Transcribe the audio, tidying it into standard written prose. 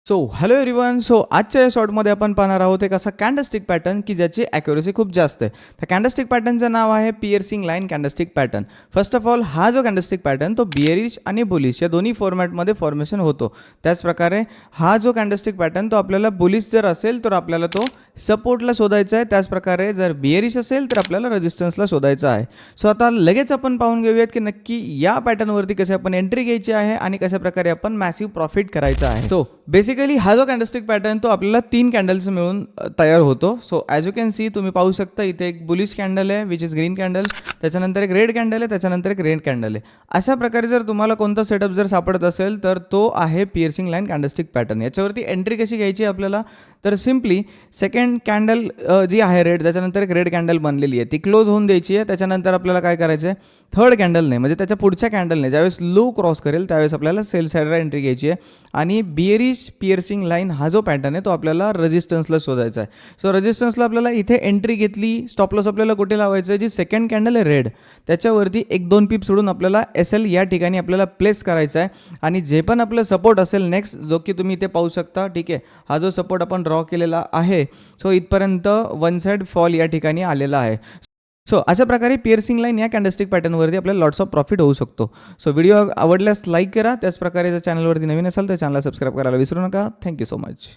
Hello everyone. आजच्या या शॉर्टमध्ये आपण पाहणार आहोत एक असा कॅन्डलस्टिक पॅटर्न की ज्याची ॲक्युरसी खूप जास्त आहे. त्या कॅन्डलस्टिक पॅटर्नचं नाव आहे piercing line candlestick pattern. First of all हा जो कॅन्डलस्टिक पॅटर्न तो बिअरिश आणि बुलिश या दोन्ही फॉर्मॅटमध्ये फॉर्मेशन होतो. त्याचप्रकारे हा जो कॅन्डलस्टिक पॅटर्न तो आपल्याला बुलिश जर असेल तर आपल्याला तो सपोर्टला शोधायचा आहे. त्याचप्रकारे जर बिअरिश असेल तर आपल्याला रेजिस्टन्सला शोधायचा आहे. आता लगेच आपण पाहून घेऊयात की नक्की या पॅटर्नवरती कसे आपण एंट्री घ्यायची आहे आणि कशा प्रकारे आपण मॅसिव्ह प्रॉफिट करायचा आहे. बेसिकली हा जो कॅन्डलस्टिक पॅटर्न तो आपल्याला 3 कॅन्डल्स मिळून तयार होतो. ॲज यू कॅन सी तुम्ही पाहू शकता इथे एक बुलिश कॅन्डल आहे विच इज ग्रीन कॅन्डल, त्याच्यानंतर एक रेड कॅन्डल आहे, त्याच्यानंतर एक रेड कॅन्डल आहे. अशा प्रकारे जर तुम्हाला कोणता सेटअप जर सापडत असेल तर तो आहे पिअर्सिंग लाईन कॅन्डलस्टिक पॅटर्न. याच्यावरती एंट्री कशी घ्यायची आपल्याला तर सिम्पली सेकंड कॅन्डल जी आहे रेड, त्याच्यानंतर एक रेड कॅन्डल बनलेली आहे ती क्लोज होऊन द्यायची आहे. त्याच्यानंतर आपल्याला काय करायचं आहे, थर्ड कॅन्डलने म्हणजे त्याच्या पुढच्या कॅन्डलने ज्यावेळेस लो क्रॉस करेल त्यावेळेस आपल्याला सेल साईडला एंट्री घ्यायची आहे आणि बिअरिश पिअर्सिंग लाईन हा जो पॅटर्न आहे तो आपल्याला रेजिस्टन्सला शोधायचा आहे. रेजिस्टन्सला आपल्याला इथे एंट्री घेतली. स्टॉप लॉस आपल्याला कुठे लावायचं आहे, जी सेकंड कॅन्डल आहे रेड त्याच्यावरती 1-2 पीप सोडून आपल्याला SL या ठिकाणी आपल्याला प्लेस करायचा आहे. आणि जे पण आपलं सपोर्ट असेल नेक्स्ट जो की तुम्ही इथे पाहू शकता, ठीक आहे, हा जो सपोर्ट आपण ड्रॉ केलेला आहे इथपर्यंत वन साइड फॉल या ठिकाणी आलेला आहे. अशा प्रकारे पिअर्सिंग लाईन या कॅन्डलस्टिक पॅटर्नवरती आपल्याला लॉट्स ऑफ प्रॉफिट होऊ शकतो. व्हिडिओ आवडल्यास लाईक करा. त्याचप्रकारे जर चॅनलवरती नवीन असाल तर चॅनलला सबस्क्राईब करायला विसरू नका. Thank you so much.